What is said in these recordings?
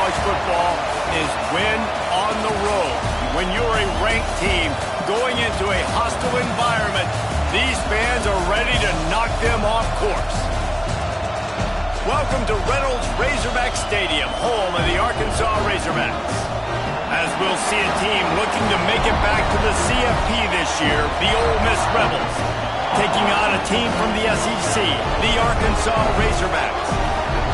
college football is win on the road. When you're a ranked team going into a hostile environment, these fans are ready to knock them off course. Welcome to Reynolds Razorback Stadium, home of the Arkansas Razorbacks. As we'll see a team looking to make it back to the CFP this year, the Ole Miss Rebels, taking on a team from the SEC, the Arkansas Razorbacks.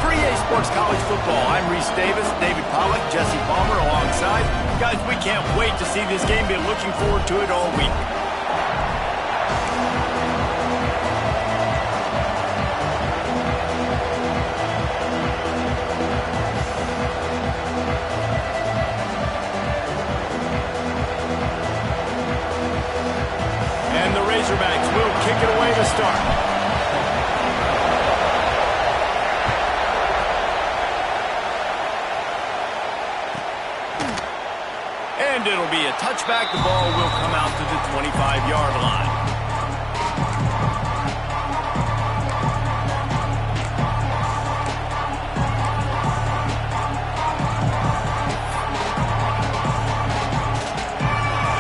For EA Sports College Football, I'm Reese Davis, David Pollack, Jesse Palmer alongside. Guys, we can't wait to see this game. Been looking forward to it all week. And the Razorbacks will kick it away to start. And it'll be a touchback. The ball will come out to the 25-yard line.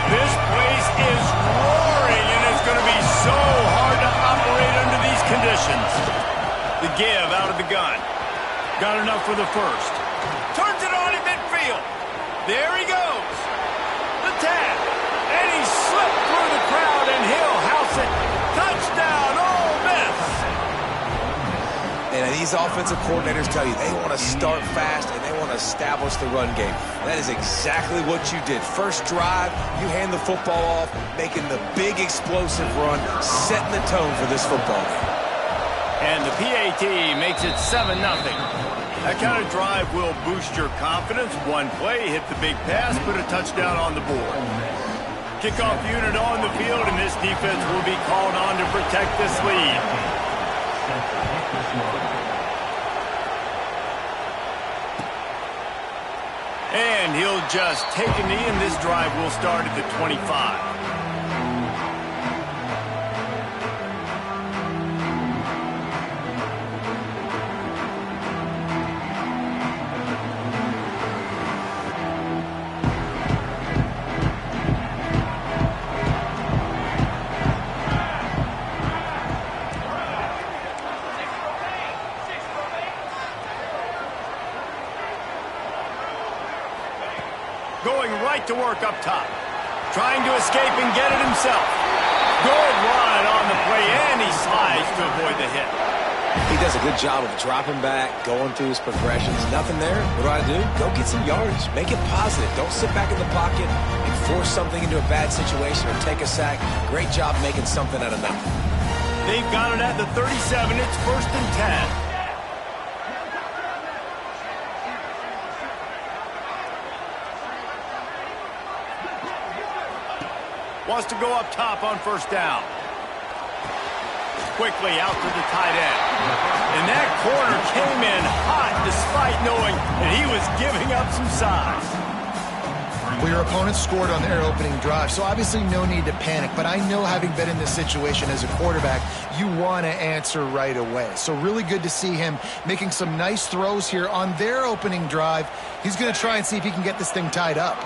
This place is roaring, and it's going to be so hard to operate under these conditions. The give out of the gun. Got enough for the first. Turns it on at midfield. There he goes. The tag. And he slipped through the crowd, and he'll house it. Touchdown, Ole Miss. And these offensive coordinators tell you they want to start fast and they want to establish the run game. That is exactly what you did. First drive, you hand the football off, making the big explosive run, setting the tone for this football game. And the PAT makes it 7-0. That kind of drive will boost your confidence. One play, hit the big pass, put a touchdown on the board. Kickoff unit on the field, and this defense will be called on to protect this lead. And he'll just take a knee, and this drive will start at the 25. Going right to work up top. Trying to escape and get it himself. Good run on the play, and he slides to avoid the hit. He does a good job of dropping back, going through his progressions. Nothing there. What do? Go get some yardage. Make it positive. Don't sit back in the pocket and force something into a bad situation or take a sack. Great job making something out of nothing. They've got it at the 37. It's 1st and 10. Wants to go up top on 1st down. Quickly out to the tight end. And that corner came in hot despite knowing that he was giving up some size. Well, your opponent scored on their opening drive, so obviously no need to panic. But I know, having been in this situation as a quarterback, you want to answer right away. So really good to see him making some nice throws here on their opening drive. He's going to try and see if he can get this thing tied up.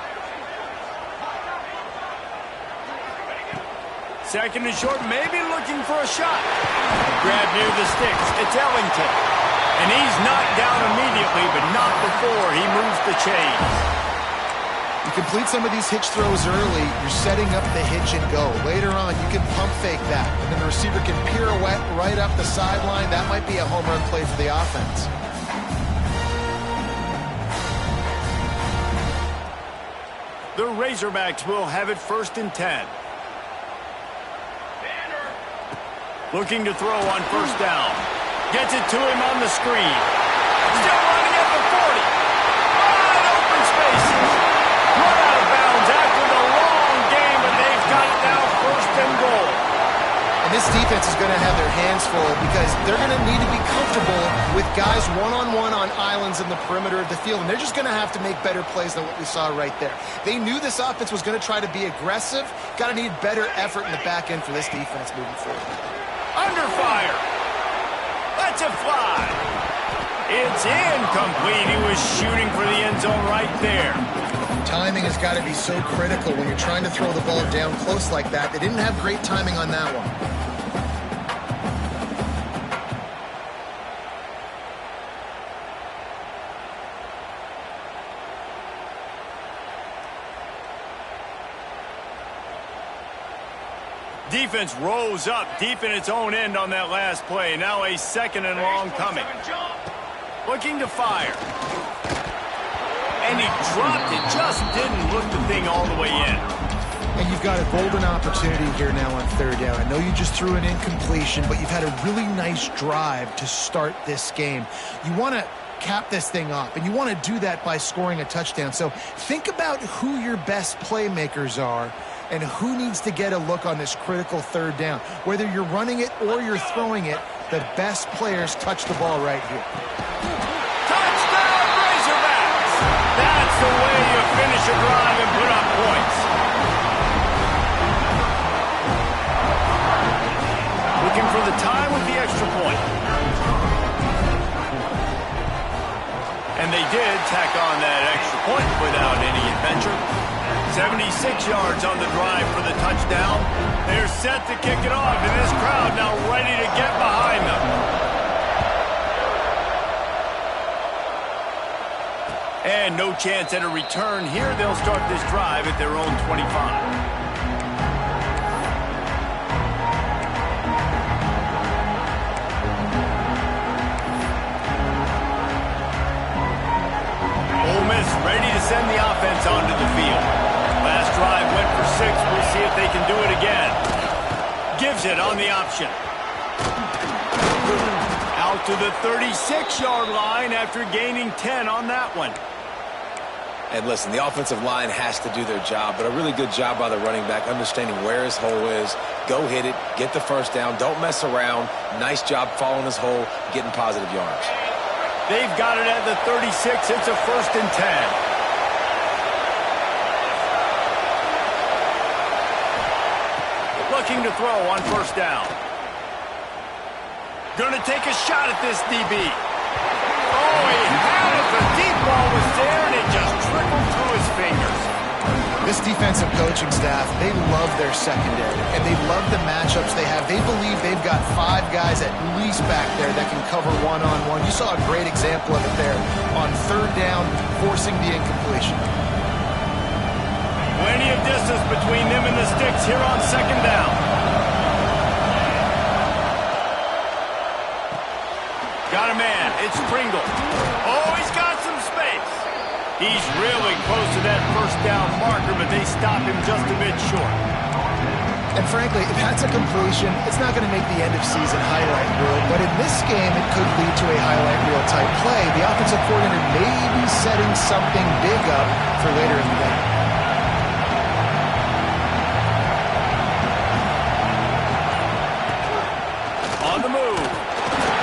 2nd and short, maybe looking for a shot. Grab near the sticks. It's Ellington. And he's knocked down immediately, but not before he moves the chains. You complete some of these hitch throws early, you're setting up the hitch and go. Later on, you can pump fake that, and then the receiver can pirouette right up the sideline. That might be a home run play for the offense. The Razorbacks will have it 1st and 10. Looking to throw on 1st down. Gets it to him on the screen. Still running at the 40. Wide open spaces. Run out of bounds after the long game, but they've got it now 1st and goal. And this defense is going to have their hands full because they're going to need to be comfortable with guys one-on-one on islands in the perimeter of the field, and they're just going to have to make better plays than what we saw right there. They knew this offense was going to try to be aggressive. Got to need better effort in the back end for this defense moving forward. Under fire. That's a fly. It's incomplete. He was shooting for the end end zone right there. Timing has got to be so critical when you're trying to throw the ball down close like that. They didn't have great timing on that one. Defense rose up deep in its own end on that last play. Now a 2nd and long coming. Looking to fire. And he dropped it. Just didn't look the thing all the way in. And you've got a golden opportunity here now on 3rd down. I know you just threw an incompletion, but you've had a really nice drive to start this game. You want to cap this thing off, and you want to do that by scoring a touchdown. So think about who your best playmakers are and who needs to get a look on this critical 3rd down. Whether you're running it or you're throwing it, the best players touch the ball right here. Touchdown, Razorbacks! That's the way you finish a drive and put up points. Looking for the tie with the extra point. And they did tack on that extra point without any adventure. 76 yards on the drive for the touchdown. They're set to kick it off, and this crowd now ready to get behind them. And no chance at a return here. They'll start this drive at their own 25. Ready to send the offense onto the field. Last drive went for 6. We'll see if they can do it again. Gives it on the option. Out to the 36-yard line after gaining 10 on that one. And listen, the offensive line has to do their job, but a really good job by the running back, understanding where his hole is. Go hit it, get the 1st down, don't mess around. Nice job following his hole, getting positive yards. They've got it at the 36. It's a 1st and 10. Looking to throw on 1st down. Going to take a shot at this DB. Oh, he had it. The deep ball was there, and it just trickled through his fingers. This defensive coaching staff, they love their secondary, and they love the matchups they have. They believe they've got 5 guys at least back there that can cover one-on-one. You saw a great example of it there on 3rd down, forcing the incompletion. Plenty of distance between them and the sticks here on 2nd down. Got a man. It's Pringle. Oh, he's got some space. He's really close to that 1st down marker, but they stop him just a bit short. And frankly, if that's a completion, it's not going to make the end-of-season highlight reel, but in this game, it could lead to a highlight reel type play. The offensive coordinator may be setting something big up for later in the game. On the move.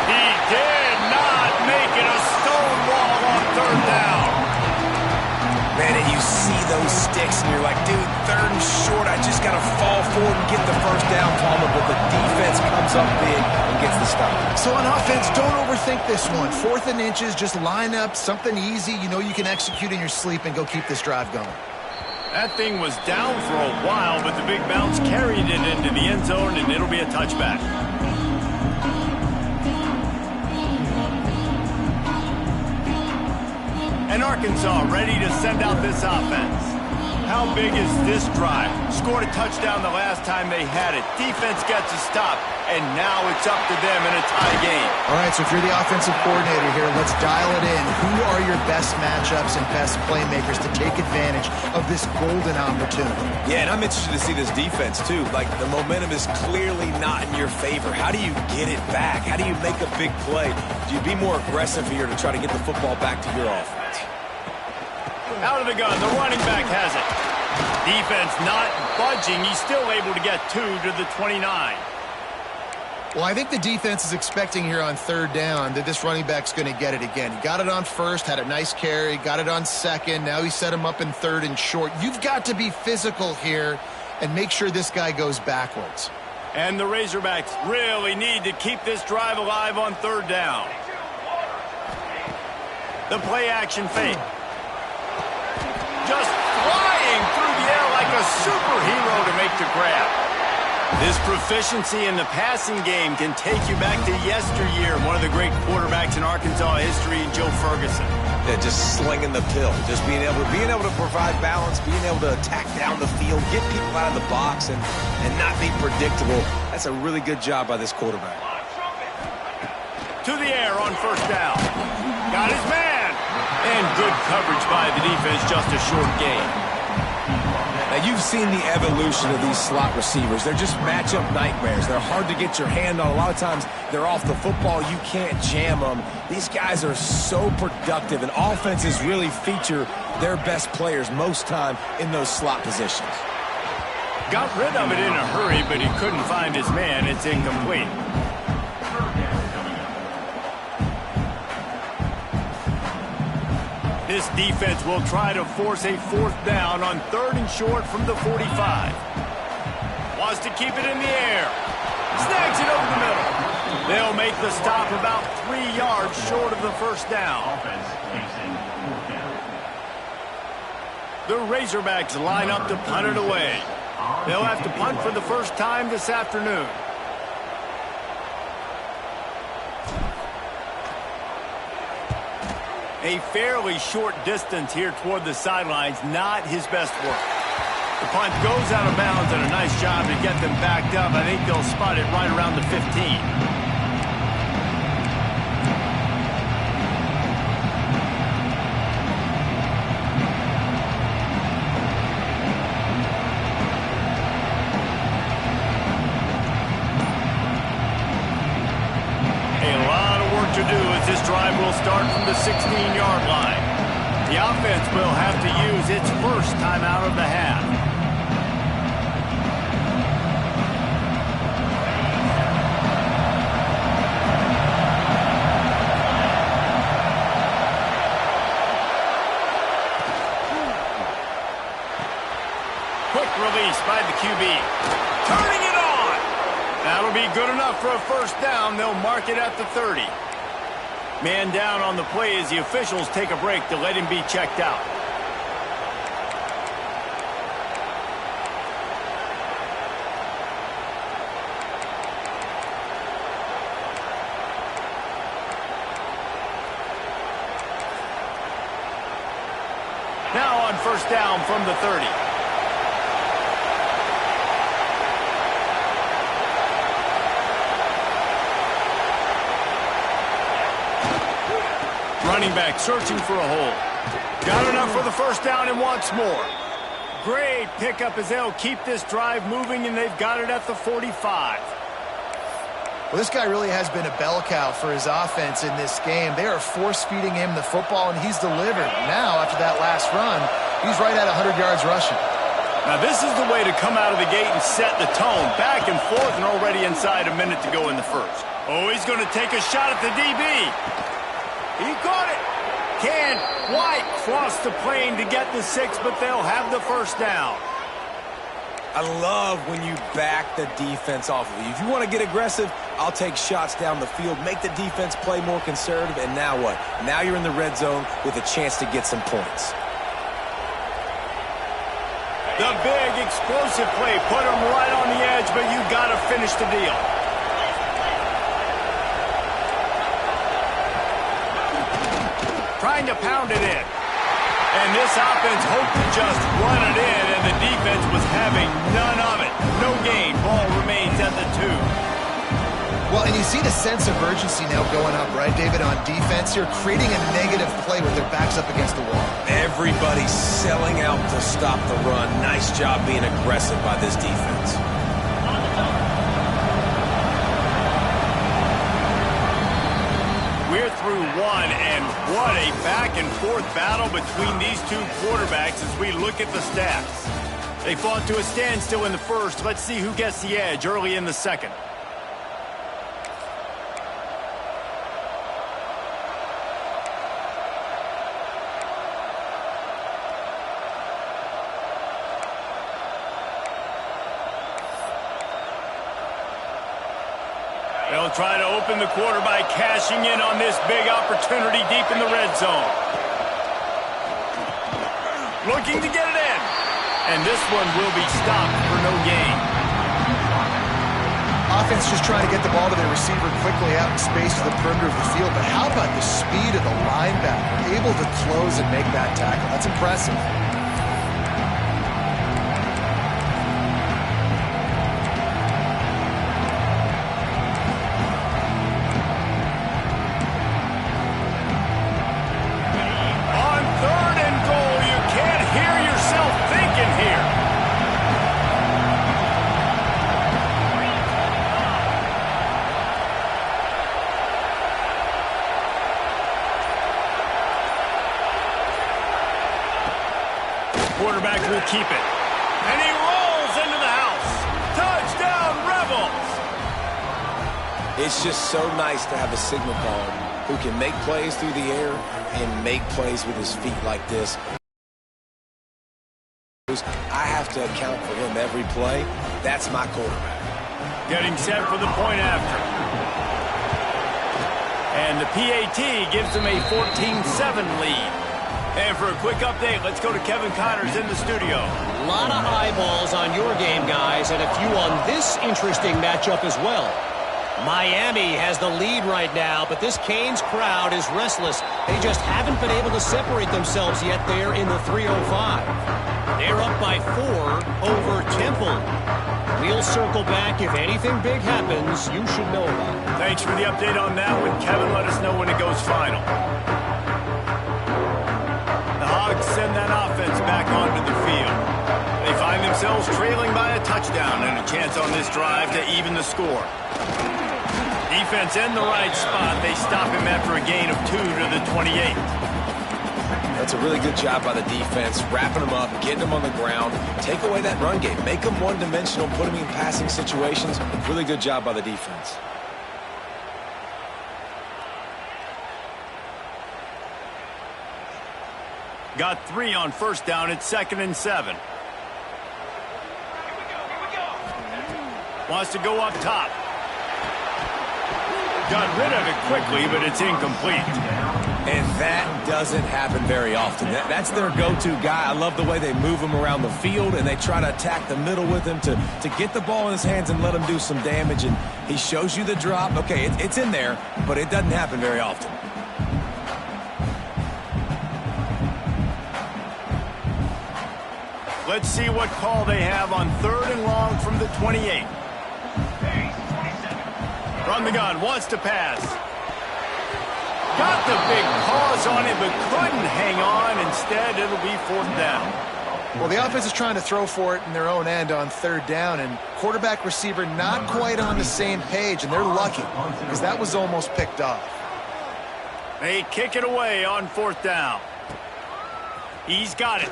He did not make it a stone wall on 3rd down. Man, and you see those sticks, and you're like, dude, 3rd and short, I just got to fall forward and get the 1st down, Palmer, but the defense comes up big and gets the stop. So on offense, don't overthink this one. 4th and inches, just line up something easy you know you can execute in your sleep and go keep this drive going. That thing was down for a while, but the big bounce carried it into the end zone, and it'll be a touchback. And Arkansas ready to send out this offense. How big is this drive? Scored a touchdown the last time they had it. Defense gets a stop, and now it's up to them in a tie game. All right, so if you're the offensive coordinator here, let's dial it in. Who are your best matchups and best playmakers to take advantage of this golden opportunity? Yeah, and I'm interested to see this defense, too. Like, the momentum is clearly not in your favor. How do you get it back? How do you make a big play? Do you be more aggressive here to try to get the football back to your offense? Out of the gun, the running back has it. Defense not budging. He's still able to get 2 to the 29. Well, I think the defense is expecting here on 3rd down that this running back's going to get it again. He got it on 1st, had a nice carry, got it on 2nd. Now he set him up in 3rd and short. You've got to be physical here and make sure this guy goes backwards. And the Razorbacks really need to keep this drive alive on 3rd down. The play action fake. just flying through the air like a superhero to make the grab. This proficiency in the passing game can take you back to yesteryear, one of the great quarterbacks in Arkansas history, Joe Ferguson. Yeah, just slinging the pill, just being able to provide balance, being able to attack down the field, get people out of the box, and not be predictable. That's a really good job by this quarterback. To the air on first down. Got his man. And good coverage by the defense, just a short gain. Now, you've seen the evolution of these slot receivers. They're just matchup nightmares. They're hard to get your hand on. A lot of times, they're off the football. You can't jam them. These guys are so productive, and offenses really feature their best players most time in those slot positions. Got rid of it in a hurry, but he couldn't find his man. It's incomplete. This defense will try to force a fourth down on 3rd and short from the 45. Wants to keep it in the air. Snags it over the middle. They'll make the stop about 3 yards short of the first down. The Razorbacks line up to punt it away. They'll have to punt for the first time this afternoon. A fairly short distance here toward the sidelines, not his best work. The punt goes out of bounds, and a nice job to get them backed up. I think they'll spot it right around the 15. To do as this drive will start from the 16-yard line. The offense will have to use its first timeout of the half. Quick release by the QB. Turning it on. That'll be good enough for a first down. They'll mark it at the 30. Man down on the play as the officials take a break to let him be checked out. Now on first down from the 30. Running back searching for a hole. Got enough for the first down and wants more. Great pickup as they'll keep this drive moving, and they've got it at the 45. Well, this guy really has been a bell cow for his offense in this game. They are force-feeding him the football, and he's delivered. Now, after that last run, he's right at 100 yards rushing. Now, this is the way to come out of the gate and set the tone. Back and forth and already inside a minute to go in the first. Oh, he's going to take a shot at the DB. He caught it. Can't quite cross the plane to get the 6, but they'll have the first down. I love when you back the defense off of you. If you want to get aggressive, I'll take shots down the field, make the defense play more conservative, and now what? Now you're in the red zone with a chance to get some points. The big explosive play put him right on the edge, but you got to finish the deal. Trying to pound it in. And this offense hoped to just run it in, and the defense was having none of it. No gain. Ball remains at the 2. Well, and you see the sense of urgency now going up, right, David, on defense here, creating a negative play with their backs up against the wall. Everybody's selling out to stop the run. Nice job being aggressive by this defense. We're through one, and what a back-and-forth battle between these two quarterbacks as we look at the stats. They fought to a standstill in the first. Let's see who gets the edge early in the second. They'll try to open the quarter by cashing in on this big opportunity deep in the red zone. looking to get it in. And this one will be stopped for no gain. Offense just trying to get the ball to their receiver quickly out in space to the perimeter of the field. But how about the speed of the linebacker? Able to close and make that tackle. That's impressive. On 3rd and goal, you can't hear yourself thinking here. Quarterback will keep it. And he rolls into the house. Touchdown, Rebels! It's just so nice to have a signal caller who can make plays through the air and make plays with his feet like this. I have to account for him every play. That's my quarterback. Getting set for the point after. And the PAT gives them a 14-7 lead. And for a quick update, let's go to Kevin Connors in the studio. A lot of eyeballs on your game, guys, and a few on this interesting matchup as well. Miami has the lead right now, but this Canes crowd is restless. They just haven't been able to separate themselves yet there in the 305. They're up by 4 over Temple. We'll circle back. If anything big happens, you should know about it. Thanks for the update on that one, Kevin. Let us know when it goes final. The Hogs send that offense back onto the field. They find themselves trailing by a touchdown and a chance on this drive to even the score. Defense in the right spot. They stop him after a gain of 2 to the 28. That's a really good job by the defense, wrapping them up, getting them on the ground, take away that run game, make them one-dimensional, put them in passing situations. Really good job by the defense. Got 3 on first down. It's 2nd and 7. Wants to go up top. Got rid of it quickly, but it's incomplete. And that doesn't happen very often. That's their go-to guy. I love the way they move him around the field, and they try to attack the middle with him to get the ball in his hands and let him do some damage. And he shows you the drop. Okay, it's in there, but it doesn't happen very often. Let's see what call they have on 3rd and long from the 28. From the gun, wants to pass. Got the big paws on it, but couldn't hang on. Instead, it'll be 4th down. Well, the offense is trying to throw for it in their own end on 3rd down, and quarterback receiver not quite on the same page, and they're lucky because that was almost picked off. They kick it away on 4th down. He's got it.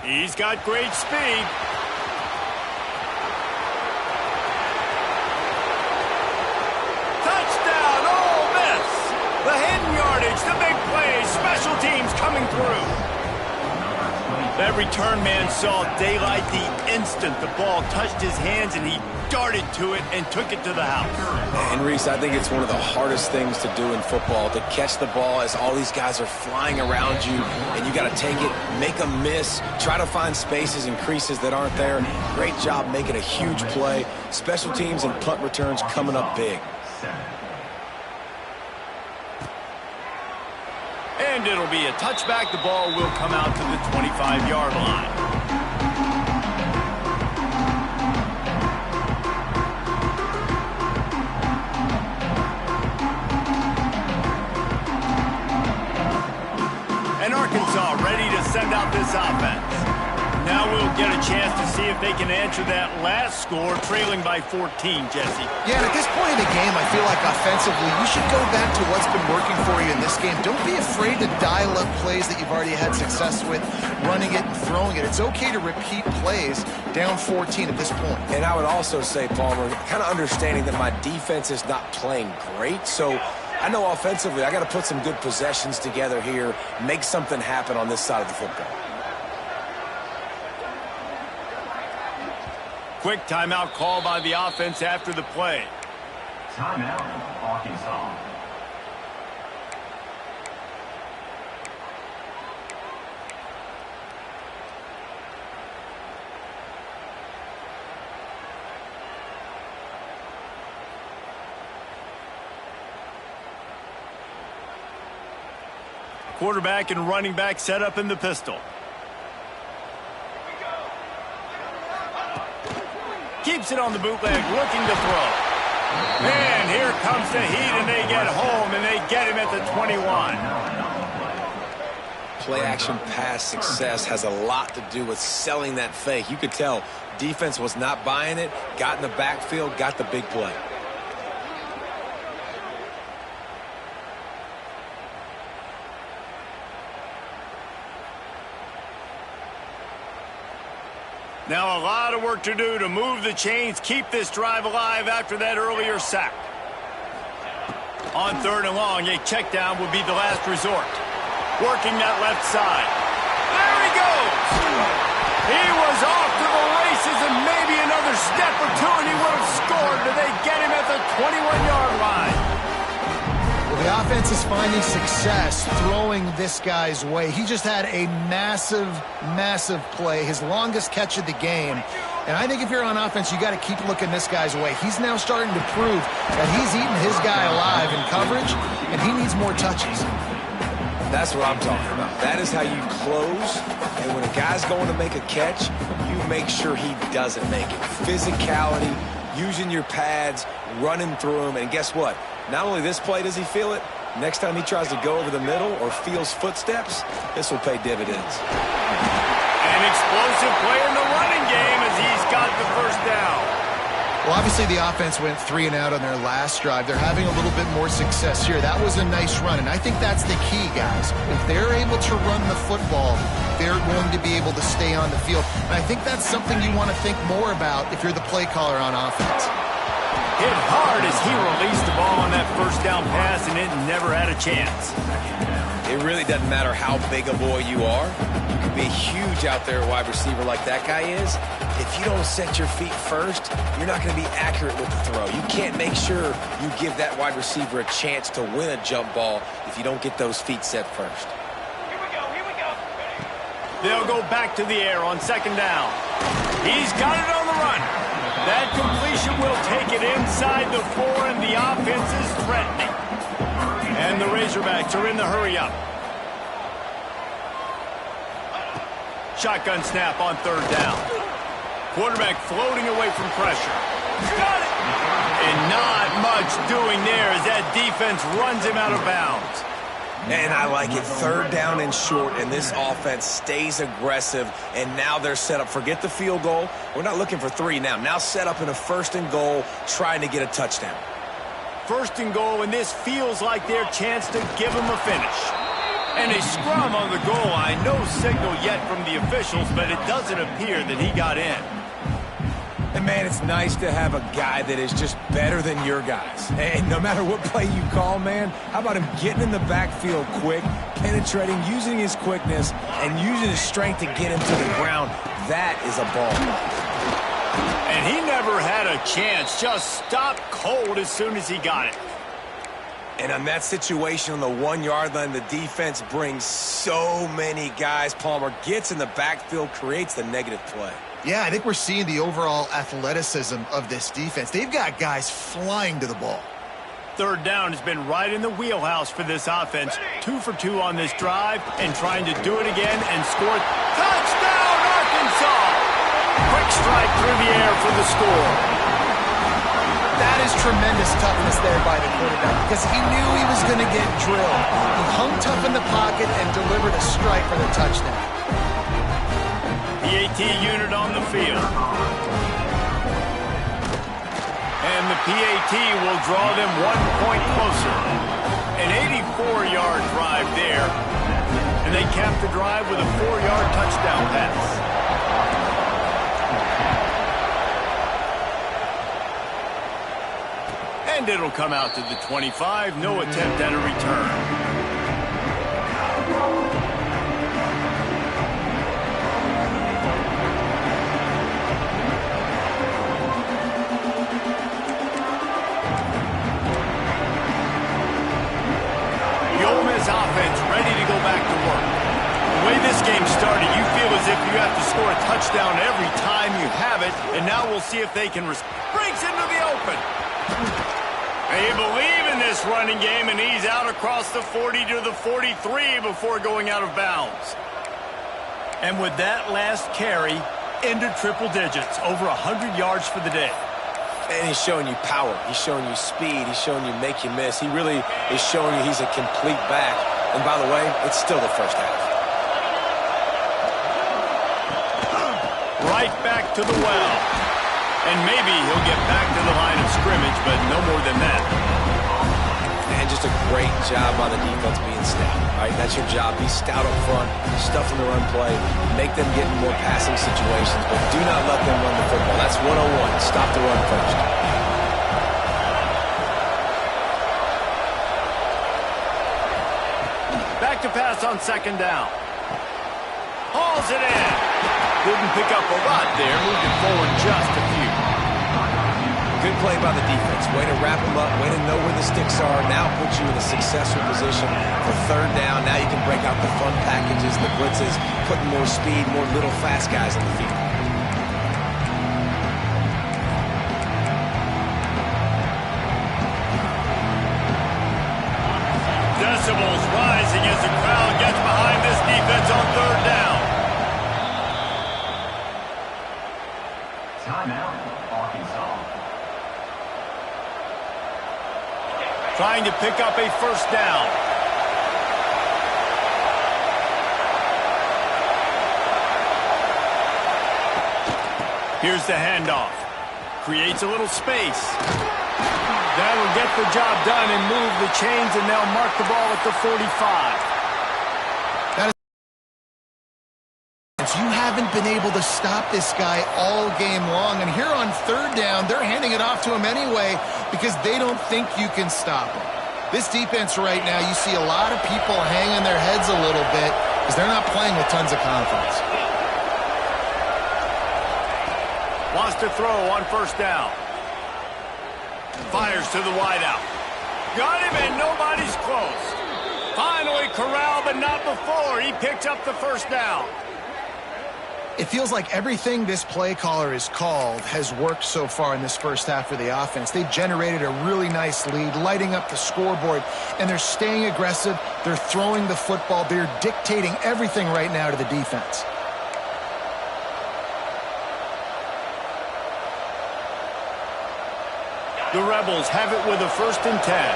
He's got great speed. Touchdown, Ole Miss. The hidden yardage, the big play, special teams coming through. That return man saw daylight the instant the ball touched his hands, and he darted to it and took it to the house. And Reese, I think it's one of the hardest things to do in football, to catch the ball as all these guys are flying around you, and you got to take it, make a miss, try to find spaces and creases that aren't there. Great job making a huge play. Special teams and punt returns coming up big. And it'll be a touchback. The ball will come out to the 25-yard line. And Arkansas ready to send out this offense. Now we'll get a chance to see if they can answer that last score, trailing by 14, Jesse. Yeah, and at this point in the game, I feel like offensively, you should go back to what's been working for you in this game. Don't be afraid to dial up plays that you've already had success with, running it and throwing it. It's okay to repeat plays down 14 at this point. And I would also say, Palmer, kind of understanding that my defense is not playing great, so I know offensively I got to put some good possessions together here, make something happen on this side of the football. Quick timeout call by the offense after the play. Timeout, Arkansas. quarterback and running back set up in the pistol. Keeps it on the bootleg, looking to throw. And here comes the heat, and they get home, and they get him at the 21. Play-action pass success has a lot to do with selling that fake. You could tell defense was not buying it, got in the backfield, got the big play. Now a lot of work to do to move the chains, keep this drive alive after that earlier sack. On 3rd and long, a check down would be the last resort. Working that left side. There he goes! He was off to the races, and maybe another step or two and he would have scored, but they get him at the 21-yard line. Well, the offense is finding success throwing this guy's way. He just had a massive, massive play, his longest catch of the game. And I think if you're on offense, you got to keep looking this guy's way. He's now starting to prove that he's eating his guy alive in coverage, and he needs more touches. That's what I'm talking about. That is how you close. And when a guy's going to make a catch, you make sure he doesn't make it. Physicality, using your pads, running through him. And guess what? Not only this play does he feel it, next time he tries to go over the middle or feels footsteps, this will pay dividends. An explosive play in the running game as he's got the first down. Well, obviously the offense went 3 and out on their last drive. They're having a little bit more success here. That was a nice run, and I think that's the key, guys. If they're able to run the football, they're going to be able to stay on the field. And I think that's something you want to think more about if you're the play caller on offense. Hit hard as he released the ball on that first down pass, and it never had a chance. It really doesn't matter how big a boy you are. You can be huge out there, a wide receiver like that guy is. If you don't set your feet first, you're not going to be accurate with the throw. You can't make sure you give that wide receiver a chance to win a jump ball if you don't get those feet set first. Here we go. They'll go back to the air on 2nd down. He's got it on the run. That completion will take it inside the 4, and the offense is threatening. And the Razorbacks are in the hurry-up. Shotgun snap on 3rd down. Quarterback floating away from pressure. Got it! And not much doing there as that defense runs him out of bounds. And I like it. 3rd down and short, and this offense stays aggressive, and now they're set up. Forget the field goal. We're not looking for 3 now. Now set up in a 1st and goal, trying to get a touchdown. 1st and goal, and this feels like their chance to give them a finish. And a scrum on the goal line. No signal yet from the officials, but it doesn't appear that he got in. And, man, it's nice to have a guy that is just better than your guys. And no matter what play you call, man, how about him getting in the backfield quick, penetrating, using his quickness, and using his strength to get him to the ground. That is a ball. And he never had a chance. Just stopped cold as soon as he got it. And on that situation on the 1-yard line, the defense brings so many guys. Palmer gets in the backfield, creates the negative play. Yeah, I think we're seeing the overall athleticism of this defense. They've got guys flying to the ball. 3rd down has been right in the wheelhouse for this offense. 2 for 2 on this drive and trying to do it again and score. Touchdown, Arkansas! Quick strike through the air for the score. That is tremendous toughness there by the quarterback because he knew he was going to get drilled. He hung tough in the pocket and delivered a strike for the touchdown. PAT unit on the field. And the PAT will draw them 1 point closer. An 84-yard drive there. And they cap the drive with a 4-yard touchdown pass. And it'll come out to the 25. No attempt at a return. Offense ready to go back to work. The way this game started, you feel as if you have to score a touchdown every time you have it, and now we'll see if they can breaks into the open. They believe in this running game, and he's out across the 40 to the 43 before going out of bounds. And with that last carry, into triple digits, over 100 yards for the day. And he's showing you power. He's showing you speed. He's showing you make you miss. He really is showing you he's a complete back. And by the way, it's still the first half. Right back to the well. And maybe he'll get back to the line of scrimmage, but no more than that. And just a great job by the defense being stout. All right, that's your job. Be stout up front, stuff in the run play, make them get in more passing situations, but do not let them run the football. That's 101. Stop the run first. Back to pass on second down. Hauls it in. Didn't pick up a lot there, moving forward just a few. Good play by the defense. Way to wrap them up. Way to know where the sticks are. Now puts you in a successful position for third down. Now you can break out the fun packages, the blitzes, putting more speed, more little fast guys in the field. Decibels rising as the crowd gets behind this defense on third down. Timeout, Arkansas. Trying to pick up a first down. Here's the handoff. Creates a little space. That'll get the job done and move the chains, and they'll mark the ball at the 45. You haven't been able to stop this guy all game long, and here on third down, they're handing it off to him anyway because they don't think you can stop him. This defense right now, you see a lot of people hanging their heads a little bit because they're not playing with tons of confidence. Wants to throw on first down. Fires to the wideout. Got him, and nobody's close. Finally corralled, but not before. He picks up the first down. It feels like everything this play caller has called has worked so far in this first half for the offense. They've generated a really nice lead, lighting up the scoreboard, and they're staying aggressive. They're throwing the football. They're dictating everything right now to the defense. The Rebels have it with a 1st and 10.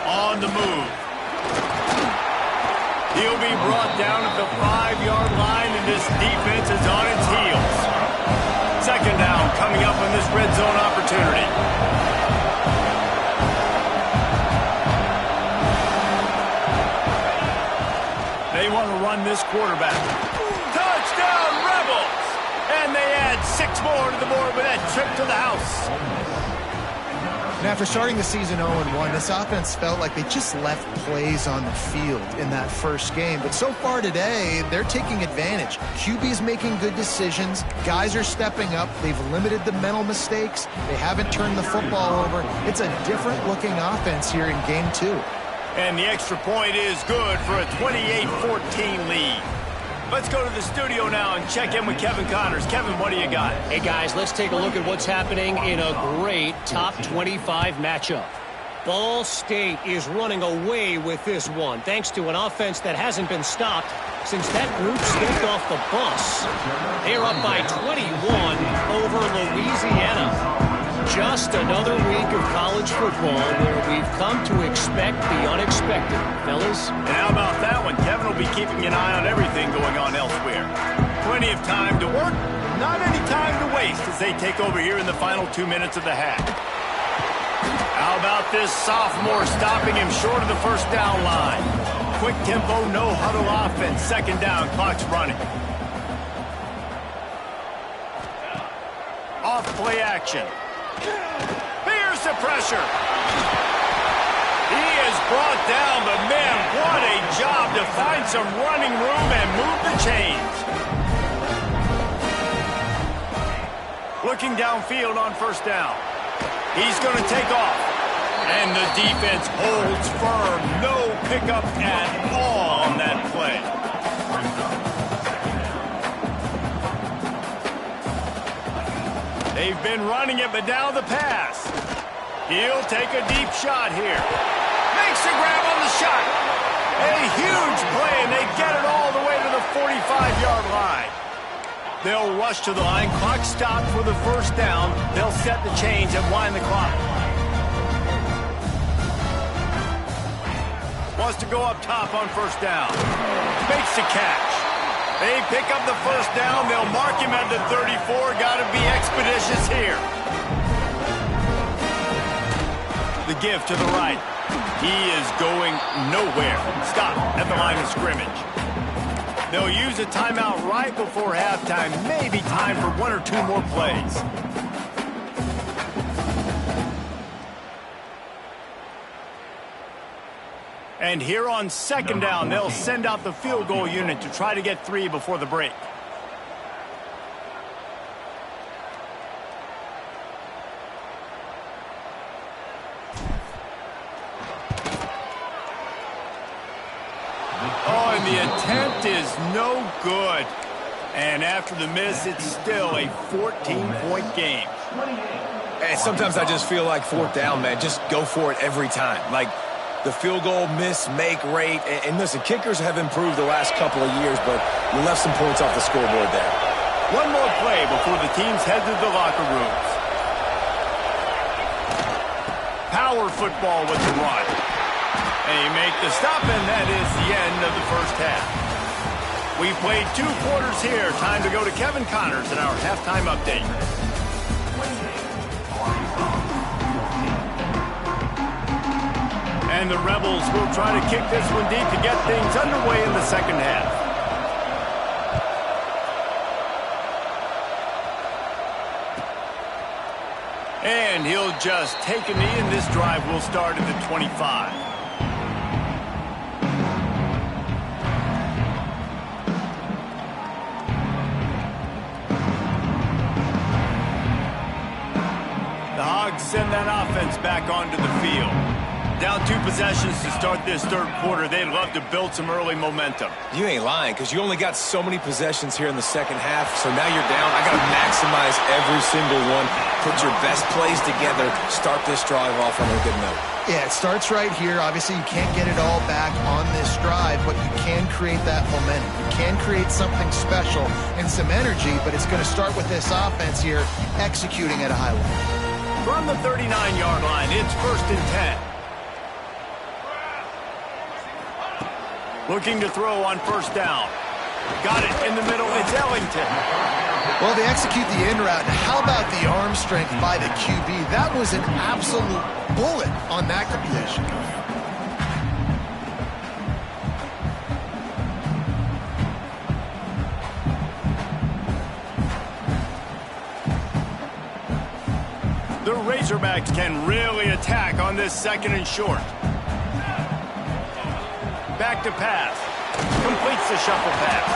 On the move. He'll be brought down at the 5-yard line, and this defense is on its heels. Second down coming up in this red zone opportunity. They want to run this quarterback. Touchdown, Rebels! And they add 6 more to the board with that trip to the house. And after starting the season 0-1, this offense felt like they just left plays on the field in that first game. But so far today, they're taking advantage. QB's making good decisions. Guys are stepping up. They've limited the mental mistakes. They haven't turned the football over. It's a different-looking offense here in Game 2. And the extra point is good for a 28-14 lead. Let's go to the studio now and check in with Kevin Connors. Kevin, what do you got? Hey, guys, let's take a look at what's happening in a great top 25 matchup. Ball State is running away with this one, thanks to an offense that hasn't been stopped since that group stepped off the bus. They're up by 21 over Louisiana. Just another week of college football where we've come to expect the unexpected, fellas. And how about that one? Kevin will be keeping an eye on everything going on elsewhere. Plenty of time to work, not any time to waste as they take over here in the final 2 minutes of the half. How about this sophomore stopping him short of the first down line? Quick tempo, no huddle offense. Second down, clock's running. Off play action. Here's the pressure. He is brought down, but man, what a job to find some running room and move the chains. Looking downfield on first down. He's going to take off. And the defense holds firm. No pickup at all on that play. They've been running it, but now the pass. He'll take a deep shot here. Makes a grab on the shot. A huge play, and they get it all the way to the 45-yard line. They'll rush to the line. Clock stopped for the first down. They'll set the chains and wind the clock. Wants to go up top on first down. Makes the catch. They pick up the first down. They'll mark him at the 34. Got to be expeditious here. The give to the right. He is going nowhere. Stop at the line of scrimmage. They'll use a timeout right before halftime. Maybe time for one or two more plays. And here on second down, they'll send out the field goal unit to try to get 3 before the break. Oh, and the attempt is no good. And after the miss, it's still a 14-point game. And sometimes I just feel like fourth down, man. Just go for it every time. Like, the field goal miss-make rate. And listen, kickers have improved the last couple of years, but you left some points off the scoreboard there. One more play before the teams head to the locker rooms. Power football with the run. They make the stop, and that is the end of the first half. We've played 2 quarters here. Time to go to Kevin Connors in our halftime update. And the Rebels will try to kick this one deep to get things underway in the second half. And he'll just take a knee, and this drive will start at the 25. The Hogs send that offense back onto the field. Down 2 possessions to start this third quarter. They'd love to build some early momentum. You ain't lying, because you only got so many possessions here in the second half, so now you're down. I got to maximize every single one. Put your best plays together. Start this drive off on a good note. Yeah, it starts right here. Obviously, you can't get it all back on this drive, but you can create that momentum. You can create something special and some energy, but it's going to start with this offense here executing at a high level. From the 39-yard line, it's 1st and 10. Looking to throw on first down. Got it in the middle. It's Ellington. Well, they execute the in route. How about the arm strength by the QB? That was an absolute bullet on that completion. The Razorbacks can really attack on this 2nd and short. Back to pass. Completes the shuffle pass.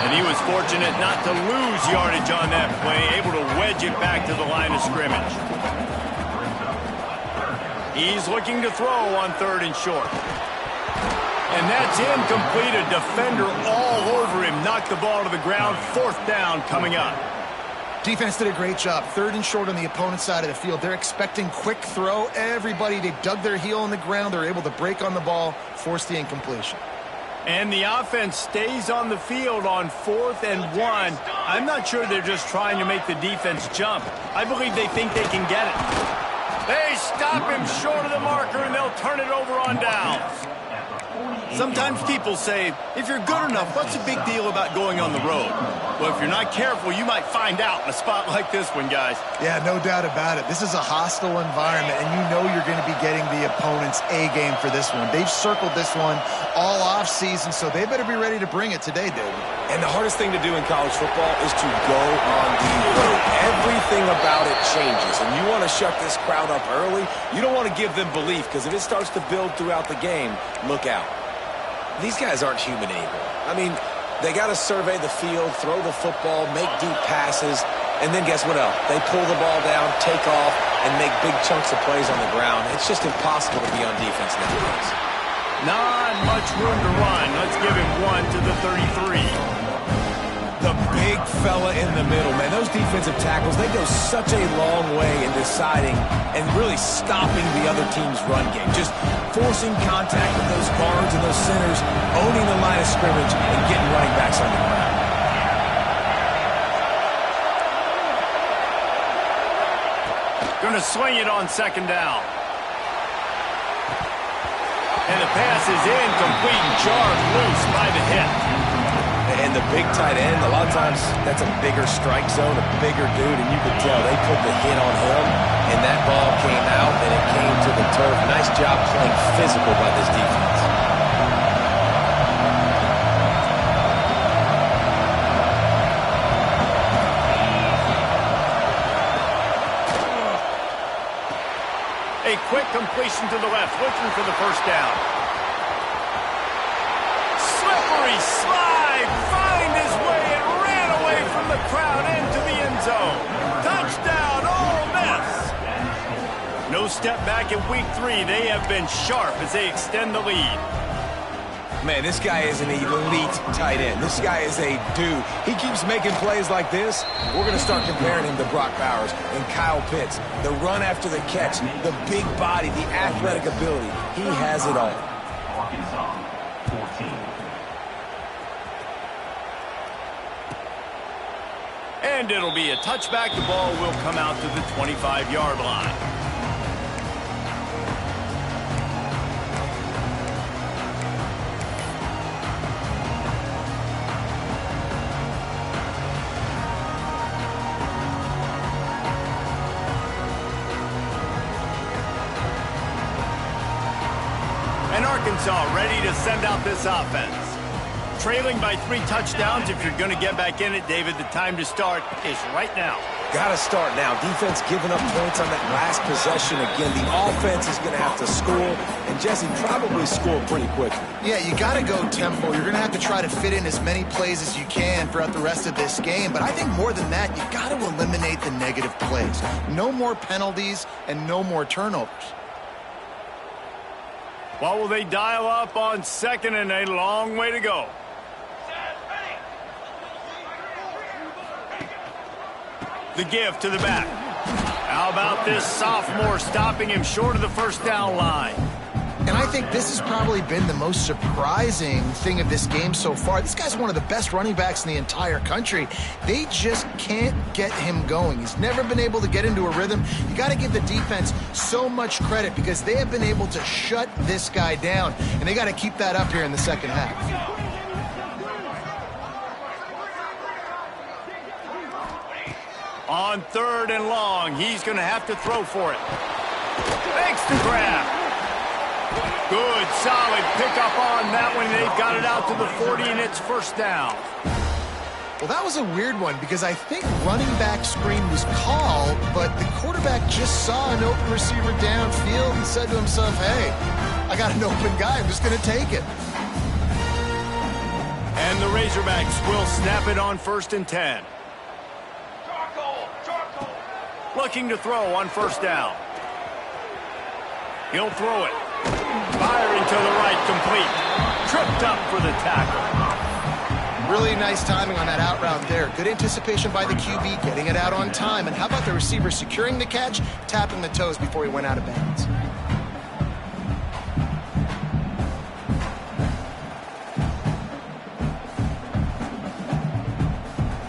And he was fortunate not to lose yardage on that play, able to wedge it back to the line of scrimmage. He's looking to throw on 3rd and short. And that's incomplete. A defender all over him. Knocked the ball to the ground. 4th down coming up. Defense did a great job. 3rd and short on the opponent's side of the field. They're expecting quick throw. Everybody, they dug their heel in the ground. They're able to break on the ball, force the incompletion. And the offense stays on the field on 4th and 1. I'm not sure they're just trying to make the defense jump. I believe they think they can get it. They stop him short of the marker, and they'll turn it over on downs. Sometimes people say, if you're good enough, what's the big deal about going on the road? Well, if you're not careful, you might find out in a spot like this one, guys. Yeah, no doubt about it. This is a hostile environment, and you know you're going to be getting the opponent's A game for this one. They've circled this one all off season, so they better be ready to bring it today, David. And the hardest thing to do in college football is to go on the road. Everything about it changes, and you want to shut this crowd up early. You don't want to give them belief, because if it starts to build throughout the game, look out. These guys aren't human anymore. I mean, they got to survey the field, throw the football, make deep passes, and then guess what else? They pull the ball down, take off, and make big chunks of plays on the ground. It's just impossible to be on defense nowadays. Not much room to run. Let's give him 1 to the 33. The big fella in the middle, man. Those defensive tackles, they go such a long way in deciding and really stopping the other team's run game. Just forcing contact with those guards and those centers, owning the line of scrimmage, and getting running backs on the ground. Going to swing it on second down. And the pass is incomplete and jarred loose by the hit. And the big tight end, a lot of times that's a bigger strike zone, a bigger dude, and you could tell they put the hit on him, and that ball came out, and it came to the turf. Nice job playing physical by this defense. A quick completion to the left, looking for the first down. Slippery slide, find his way and ran away from the crowd into the end zone. Touchdown, Ole Miss. No step back in week 3. They have been sharp as they extend the lead. Man, this guy is an elite tight end. This guy is a dude. He keeps making plays like this. We're going to start comparing him to Brock Bowers and Kyle Pitts. The run after the catch, the big body, the athletic ability. He has it all. Arkansas, 14. And it'll be a touchback. The ball will come out to the 25-yard line. And Arkansas ready to send out this offense. Trailing by 3 touchdowns. If you're going to get back in it, David, the time to start is right now. Got to start now. Defense giving up points on that last possession again. The offense is going to have to score, and Jesse probably score pretty quickly. Yeah, you got to go tempo. You're going to have to try to fit in as many plays as you can throughout the rest of this game. But I think more than that, you got to eliminate the negative plays. No more penalties and no more turnovers. What will they dial up on second and a long way to go? The give to the back. How about this sophomore stopping him short of the first down line? And I think this has probably been the most surprising thing of this game so far. This guy's one of the best running backs in the entire country. They just can't get him going. He's never been able to get into a rhythm. You got to give the defense so much credit because they have been able to shut this guy down, and they got to keep that up here in the second half. On 3rd and long, he's going to have to throw for it. Makes the grab. Good, solid pickup on that one. They've got it out to the 40, and it's first down. Well, that was a weird one because I think running back screen was called, but the quarterback just saw an open receiver downfield and said to himself, hey, I got an open guy. I'm just going to take it. And the Razorbacks will snap it on 1st and 10. Looking to throw on first down. He'll throw it. Firing to the right, complete. Tripped up for the tackle. Really nice timing on that out route there. Good anticipation by the QB, getting it out on time. And how about the receiver securing the catch, tapping the toes before he went out of bounds?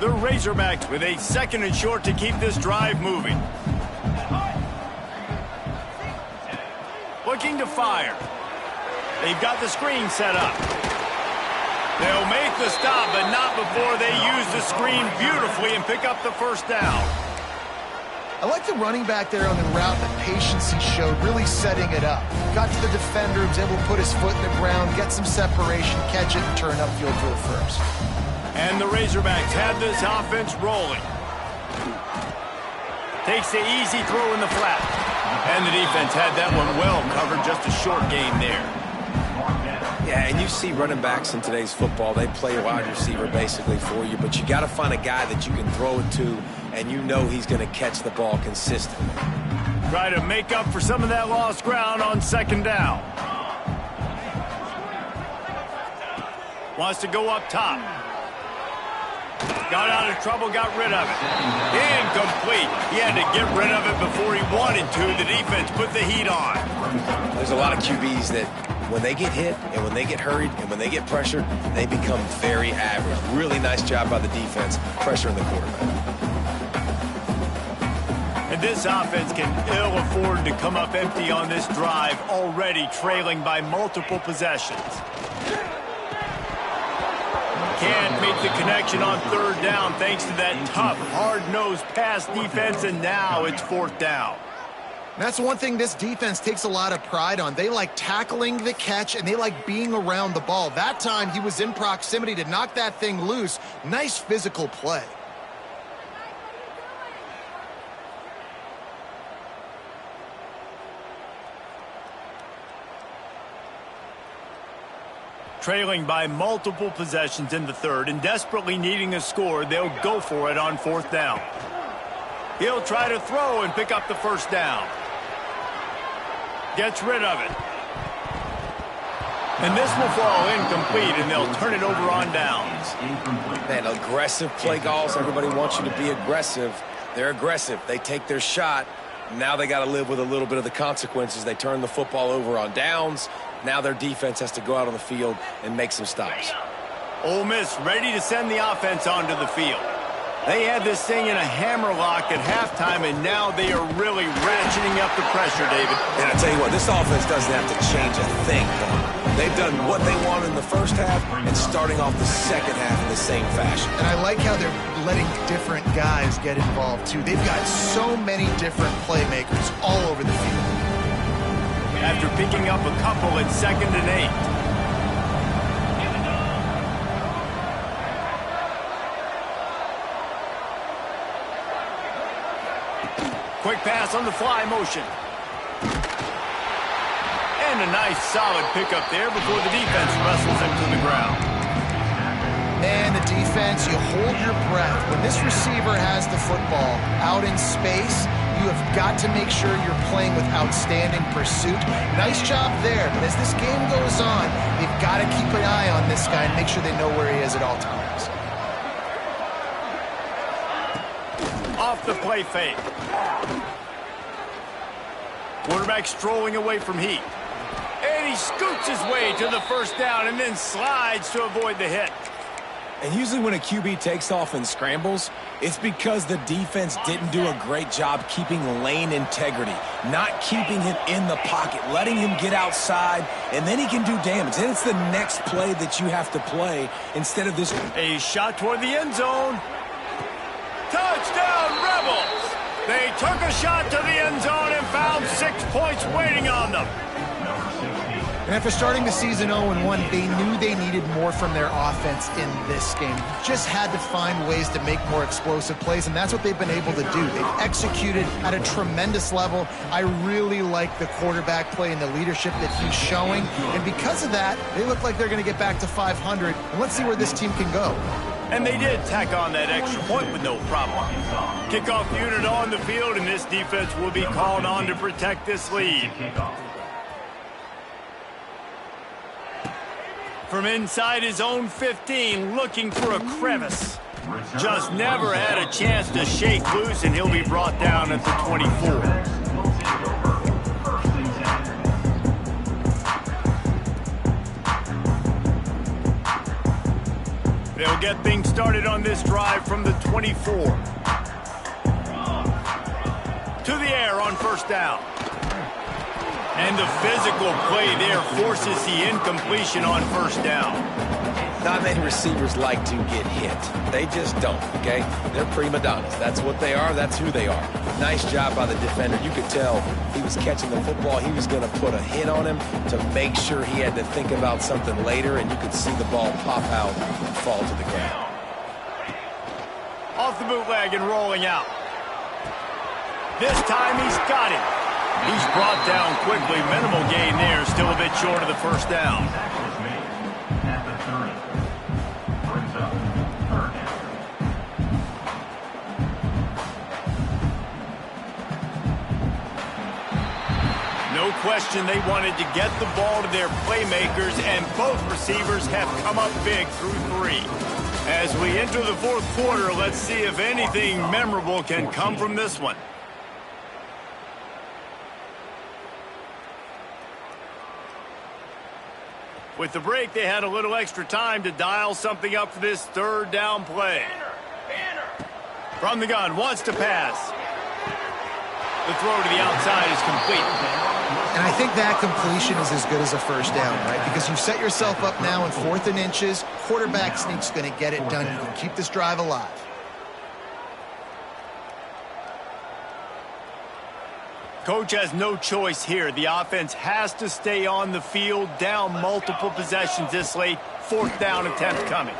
The Razorbacks with a 2nd and short to keep this drive moving. Looking to fire. They've got the screen set up. They'll make the stop, but not before they use the screen beautifully and pick up the first down. I like the running back there on the route, the patience he showed, really setting it up. Got to the defender, was able to put his foot in the ground, get some separation, catch it, and turn upfield for the first. And the Razorbacks have this offense rolling. Takes the easy throw in the flat. And the defense had that one well covered, just a short game there. Yeah, and you see running backs in today's football, they play a wide receiver basically for you, but you got to find a guy that you can throw it to, and you know he's going to catch the ball consistently. Try to make up for some of that lost ground on 2nd down. Wants to go up top. Got out of trouble, got rid of it. Incomplete. He had to get rid of it before he wanted to. The defense put the heat on. There's a lot of QBs that when they get hit and when they get hurried and when they get pressured, they become very average. Really nice job by the defense, pressuring the quarterback. And this offense can ill afford to come up empty on this drive, already trailing by multiple possessions. Can't make the connection on third down thanks to that tough, hard-nosed pass defense, and now it's fourth down. That's one thing this defense takes a lot of pride on. They like tackling the catch, and they like being around the ball. That time, he was in proximity to knock that thing loose. Nice physical play. Trailing by multiple possessions in the third and desperately needing a score, they'll go for it on fourth down. He'll try to throw and pick up the first down. Gets rid of it. And this will fall incomplete, and they'll turn it over on downs. Man, aggressive play calls. Everybody wants you to be aggressive. They're aggressive. They take their shot. Now they got to live with a little bit of the consequences. They turn the football over on downs. Now their defense has to go out on the field and make some stops. Ole Miss ready to send the offense onto the field. They had this thing in a hammerlock at halftime, and now they are really ratcheting up the pressure, David. And I tell you what, this offense doesn't have to change a thing. They've done what they wanted in the first half and starting off the second half in the same fashion. And I like how they're letting different guys get involved, too. They've got so many different playmakers all over the field. After picking up a couple at 2nd and 8. Quick pass on the fly motion. And a nice solid pickup there before the defense wrestles him to the ground. Man, the defense, you hold your breath. When this receiver has the football out in space, you have got to make sure you're playing with outstanding pursuit. Nice job there, but as this game goes on, they've got to keep an eye on this guy and make sure they know where he is at all times. Off the play fake. Quarterback strolling away from heat. And he scoots his way to the first down and then slides to avoid the hit. And usually when a QB takes off and scrambles, it's because the defense didn't do a great job keeping lane integrity, not keeping him in the pocket, letting him get outside, and then he can do damage. And it's the next play that you have to play instead of this. A shot toward the end zone. Touchdown, Rebels! They took a shot to the end zone and found 6 points waiting on them. And after starting the season 0-1, they knew they needed more from their offense in this game. Just had to find ways to make more explosive plays, and that's what they've been able to do. They've executed at a tremendous level. I really like the quarterback play and the leadership that he's showing. And because of that, they look like they're going to get back to 500. And let's see where this team can go. And they did tack on that extra point with no problem. Kickoff unit on the field, and this defense will be called on to protect this lead. From inside his own 15, looking for a crevice. Just never had a chance to shake loose, and he'll be brought down at the 24. They'll get things started on this drive from the 24. To the air on first down. And the physical play there forces the incompletion on first down. Not many receivers like to get hit. They just don't, okay? They're prima donnas. That's what they are. That's who they are. Nice job by the defender. You could tell he was catching the football. He was going to put a hit on him to make sure he had to think about something later, and you could see the ball pop out and fall to the ground. Off the bootleg and rolling out. This time he's got him. He's brought down quickly. Minimal gain there. Still a bit short of the first down. No question they wanted to get the ball to their playmakers, and both receivers have come up big through 3. As we enter the fourth quarter, let's see if anything memorable can come from this one. With the break, they had a little extra time to dial something up for this third down play. From the gun, wants to pass. The throw to the outside is complete. And I think that completion is as good as a first down, right? Because you've set yourself up now in 4th and inches. Quarterback sneak's going to get it done. You can keep this drive alive. Coach has no choice here. The offense has to stay on the field, down multiple possessions this late. 4th down attempt coming.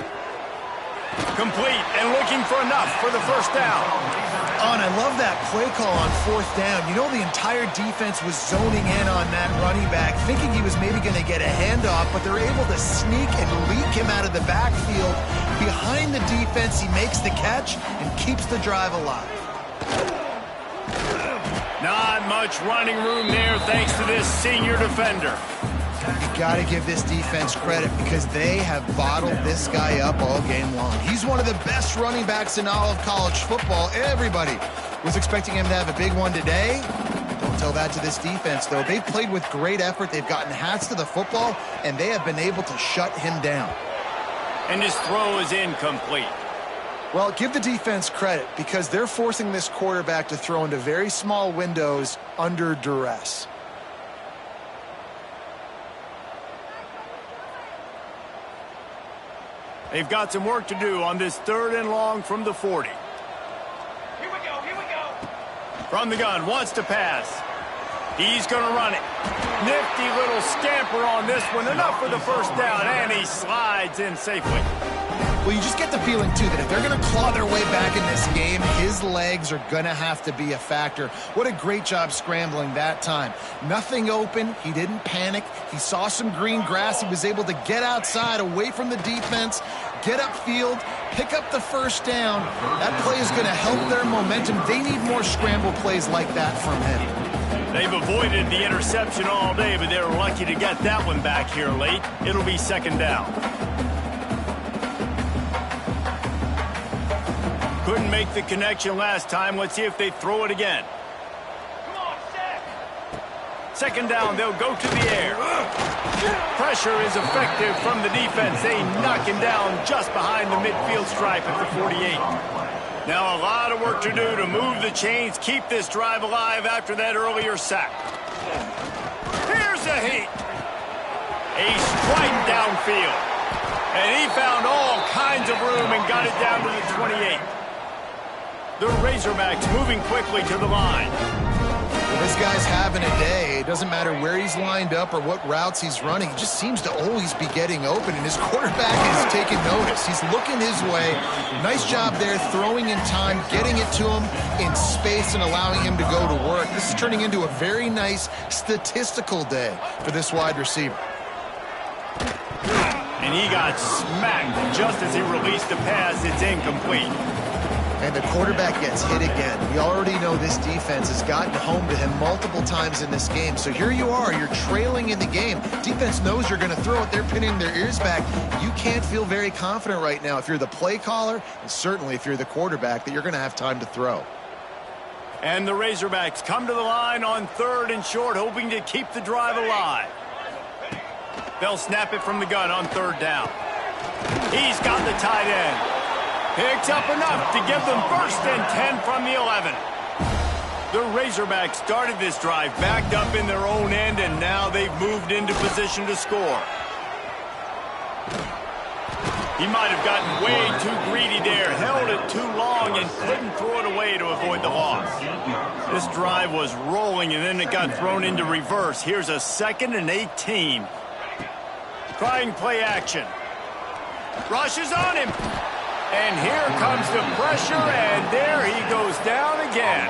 Complete and looking for enough for the first down. Oh, and I love that play call on 4th down. You know, the entire defense was zoning in on that running back, thinking he was maybe going to get a handoff, but they're able to sneak and leak him out of the backfield. Behind the defense, he makes the catch and keeps the drive alive. Not much running room there thanks to this senior defender. You got to give this defense credit because they have bottled this guy up all game long. He's one of the best running backs in all of college football. Everybody was expecting him to have a big one today. Don't tell that to this defense, though. They've played with great effort. They've gotten hats to the football, and they have been able to shut him down. And his throw is incomplete. Well, give the defense credit because they're forcing this quarterback to throw into very small windows under duress. They've got some work to do on this 3rd and long from the 40. Here we go. From the gun, wants to pass. He's going to run it. Nifty little scamper on this one. Enough for the first down, and he slides in safely. Well, you just get the feeling, too, that if they're going to claw their way back in this game, his legs are going to have to be a factor. What a great job scrambling that time. Nothing open. He didn't panic. He saw some green grass. He was able to get outside, away from the defense, get upfield, pick up the first down. That play is going to help their momentum. They need more scramble plays like that from him. They've avoided the interception all day, but they're lucky to get that one back here late. It'll be 2nd down. Couldn't make the connection last time. Let's see if they throw it again. Come on, set. 2nd down, they'll go to the air. Pressure is effective from the defense. They knock him down just behind the midfield stripe at the 48. Now a lot of work to do to move the chains, keep this drive alive after that earlier sack. Here's a heat. A strike downfield. And he found all kinds of room and got it down to the 28. The Razorbacks moving quickly to the line. Well, this guy's having a day. It doesn't matter where he's lined up or what routes he's running. He just seems to always be getting open, and his quarterback is taking notice. He's looking his way. Nice job there, throwing in time, getting it to him in space and allowing him to go to work. This is turning into a very nice statistical day for this wide receiver. And he got smacked just as he released the pass. It's incomplete. And the quarterback gets hit again. We already know this defense has gotten home to him multiple times in this game. So here you are, you're trailing in the game. Defense knows you're going to throw it. They're pinning their ears back. You can't feel very confident right now if you're the play caller, and certainly if you're the quarterback, that you're going to have time to throw. And the Razorbacks come to the line on 3rd and short, hoping to keep the drive alive. They'll snap it from the gun on 3rd down. He's got the tight end. Picks up enough to give them 1st and 10 from the 11. The Razorbacks started this drive backed up in their own end, and now they've moved into position to score. He might have gotten way too greedy there, held it too long, and couldn't throw it away to avoid the loss. This drive was rolling, and then it got thrown into reverse. Here's a 2nd and 18. Trying play action. Rushes on him. And here comes the pressure, and there he goes down again.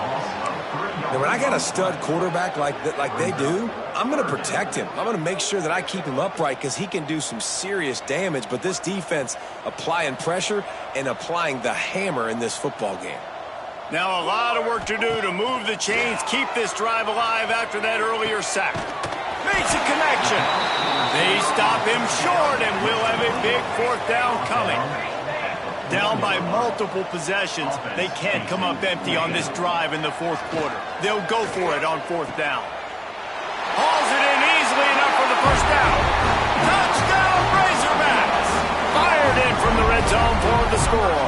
Now, when I got a stud quarterback like they do, I'm going to protect him. I'm going to make sure that I keep him upright because he can do some serious damage. But this defense applying pressure and applying the hammer in this football game. Now a lot of work to do to move the chains, keep this drive alive after that earlier sack. Makes a connection. They stop him short, and we'll have a big fourth down coming. Down by multiple possessions, they can't come up empty on this drive in the fourth quarter. They'll go for it on fourth down. Hauls it in easily enough for the first down. Touchdown, Razorbacks! Fired in from the red zone for the score.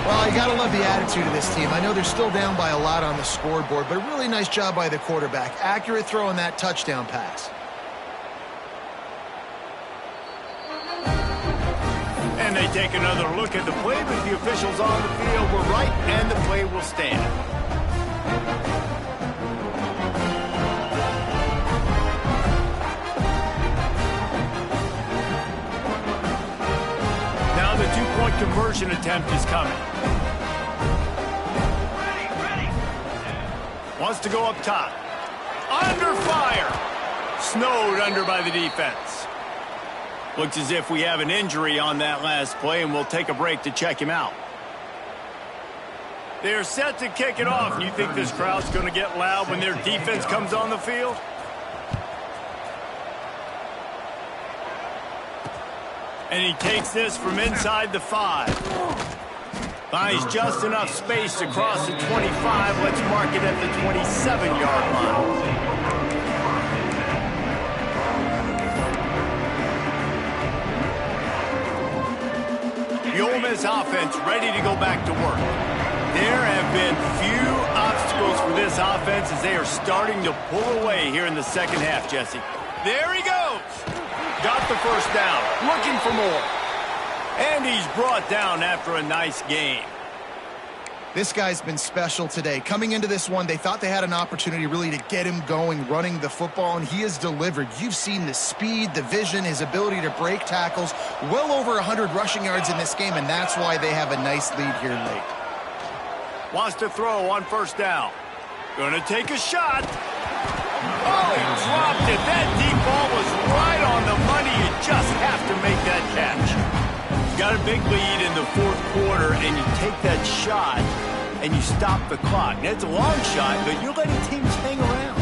Well, you got to love the attitude of this team. I know they're still down by a lot on the scoreboard, but a really nice job by the quarterback. Accurate throw in that touchdown pass. And they take another look at the play, but the officials on the field were right, and the play will stand. Now the two-point conversion attempt is coming. Wants to go up top. Under fire. Snowed under by the defense. Looks as if we have an injury on that last play, and we'll take a break to check him out. They're set to kick it off. You think this crowd's going to get loud when their defense comes on the field? And he takes this from inside the 5. Finds just enough space to cross the 25. Let's mark it at the 27-yard line. The Ole Miss offense ready to go back to work. There have been few obstacles for this offense as they are starting to pull away here in the second half, Jesse. There he goes. Got the first down. Looking for more. And he's brought down after a nice game. This guy's been special today. Coming into this one, they thought they had an opportunity really to get him going, running the football, and he has delivered. You've seen the speed, the vision, his ability to break tackles. Well over 100 rushing yards in this game, and that's why they have a nice lead here late. Wants to throw on first down. Gonna take a shot. Oh, he dropped it. That deep ball was right on the money. You just have to make that catch. Got a big lead in the fourth quarter, and you take that shot, and you stop the clock. Now, it's a long shot, but you're letting teams hang around.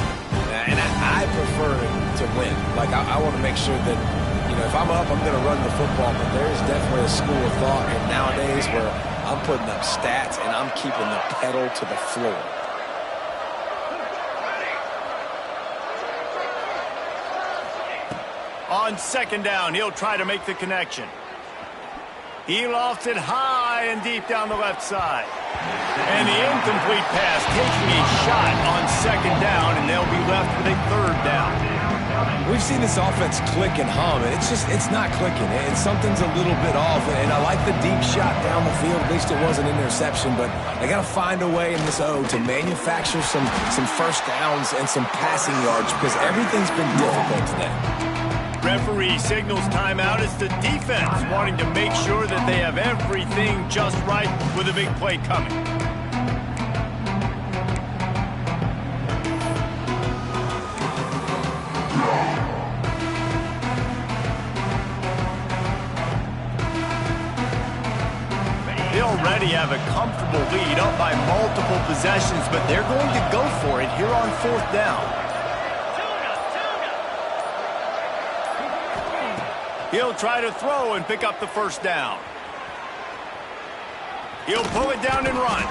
And I prefer to win. Like, I want to make sure that, you know, if I'm up, I'm going to run the football, but there is definitely a school of thought here nowadays where I'm putting up stats, and I'm keeping the pedal to the floor. On second down, he'll try to make the connection. He lofts it high and deep down the left side. And the incomplete pass taking a shot on second down, and they'll be left with a third down. We've seen this offense click and hum, and it's not clicking. And something's a little bit off, and I like the deep shot down the field. At least it wasn't an interception, but they got to find a way in this O to manufacture some first downs and some passing yards because everything's been difficult today. Referee signals timeout. It's the defense wanting to make sure that they have everything just right with a big play coming. They already have a comfortable lead up by multiple possessions, but they're going to go for it here on fourth down. He'll try to throw and pick up the first down. He'll pull it down and run.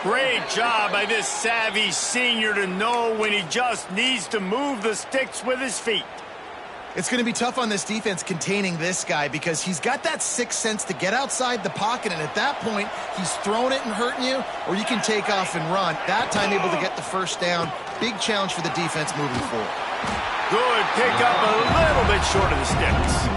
Great job by this savvy senior to know when he just needs to move the sticks with his feet. It's going to be tough on this defense containing this guy because he's got that sixth sense to get outside the pocket, and at that point, he's throwing it and hurting you, or you can take off and run. That time able to get the first down. Big challenge for the defense moving forward. Good pick up, a little bit short of the sticks.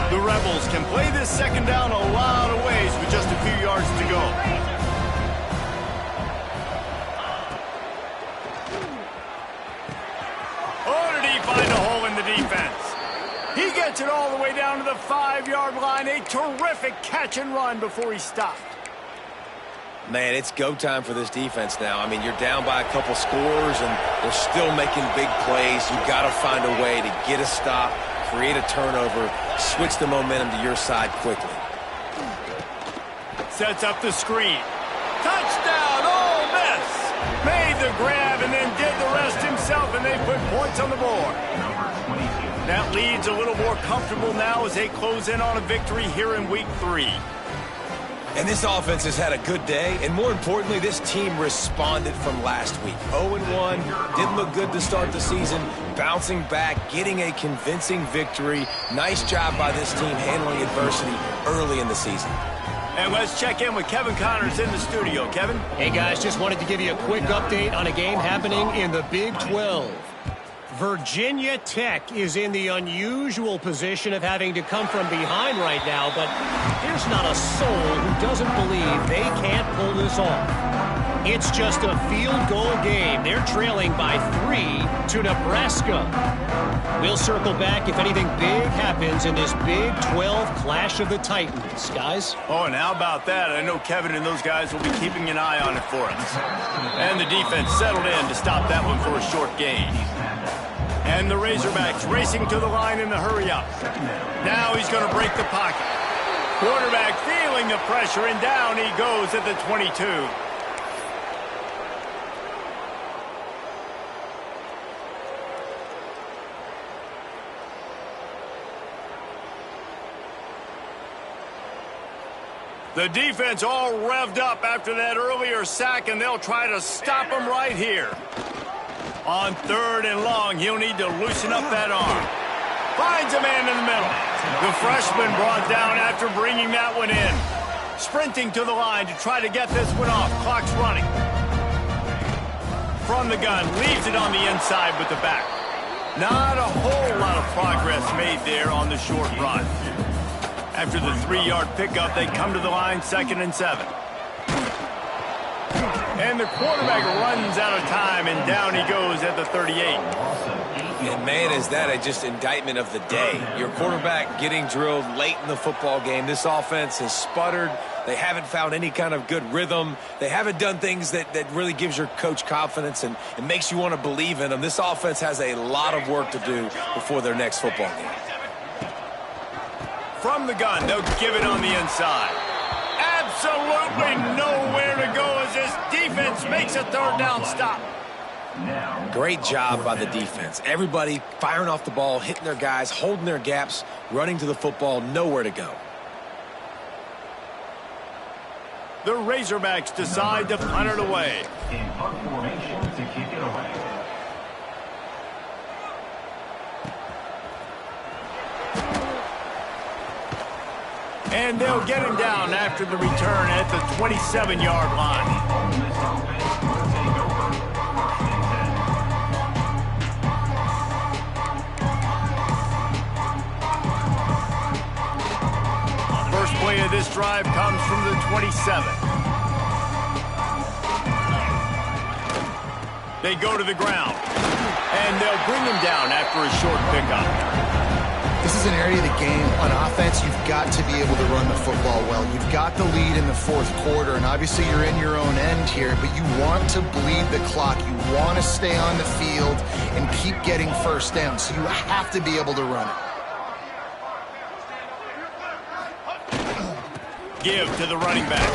The Rebels can play this second down a lot of ways with just a few yards to go. Oh, did he find a hole in the defense? He gets it all the way down to the 5-yard line. A terrific catch and run before he stopped. Man, it's go time for this defense now. I mean, you're down by a couple scores, and they're still making big plays. You've got to find a way to get a stop, create a turnover, switch the momentum to your side quickly. Sets up the screen. Touchdown, Ole Miss! Made the grab and then did the rest himself, and they put points on the board. That lead's a little more comfortable now as they close in on a victory here in Week 3. And this offense has had a good day, and more importantly, this team responded from last week. 0-1, didn't look good to start the season, bouncing back, getting a convincing victory. Nice job by this team handling adversity early in the season. And let's check in with Kevin Connors in the studio. Kevin? Hey, guys, just wanted to give you a quick update on a game happening in the Big 12. Virginia Tech is in the unusual position of having to come from behind right now, but there's not a soul who doesn't believe they can't pull this off. It's just a field goal game. They're trailing by 3 to Nebraska. We'll circle back if anything big happens in this Big 12 Clash of the Titans, guys. Oh, and how about that? I know Kevin and those guys will be keeping an eye on it for us. And the defense settled in to stop that one for a short gain. And the Razorbacks racing to the line in the hurry-up. Now he's going to break the pocket. Quarterback feeling the pressure, and down he goes at the 22. The defense all revved up after that earlier sack, and they'll try to stop him right here. On 3rd and long, he'll need to loosen up that arm. Finds a man in the middle. The freshman brought down after bringing that one in. Sprinting to the line to try to get this one off. Clock's running. From the gun, leaves it on the inside with the back. Not a whole lot of progress made there on the short run. After the 3-yard pickup, they come to the line 2nd and 7. And the quarterback runs out of time, and down he goes at the 38. And man, is that just indictment of the day. Your quarterback getting drilled late in the football game. This offense has sputtered. They haven't found any kind of good rhythm. They haven't done things that really gives your coach confidence and makes you want to believe in them. This offense has a lot of work to do before their next football game. From the gun, they'll give it on the inside. Absolutely nowhere to go as this defense makes a 3rd down stop. Great job by the defense. Everybody firing off the ball, hitting their guys, holding their gaps, running to the football, nowhere to go. The Razorbacks decide to punt it away. In punt formation to kick it away. And they'll get him down after the return at the 27-yard line. First play of this drive comes from the 27. They go to the ground, and they'll bring him down after a short pickup. This is an area of the game. On offense, you've got to be able to run the football well. You've got the lead in the 4th quarter, and obviously you're in your own end here, but you want to bleed the clock. You want to stay on the field and keep getting first down, so you have to be able to run it. Give to the running back.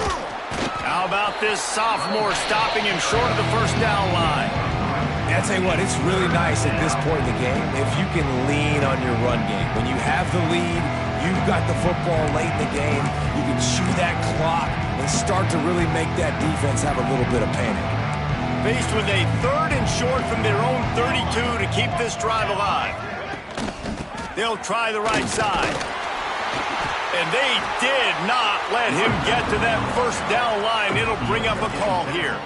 How about this sophomore stopping him short of the 1st down line? I tell you what, it's really nice at this point in the game if you can lean on your run game. When you have the lead, you've got the football late in the game, you can chew that clock and start to really make that defense have a little bit of panic. Faced with a 3rd and short from their own 32 to keep this drive alive. They'll try the right side. And they did not let him get to that 1st down line. It'll bring up a call here.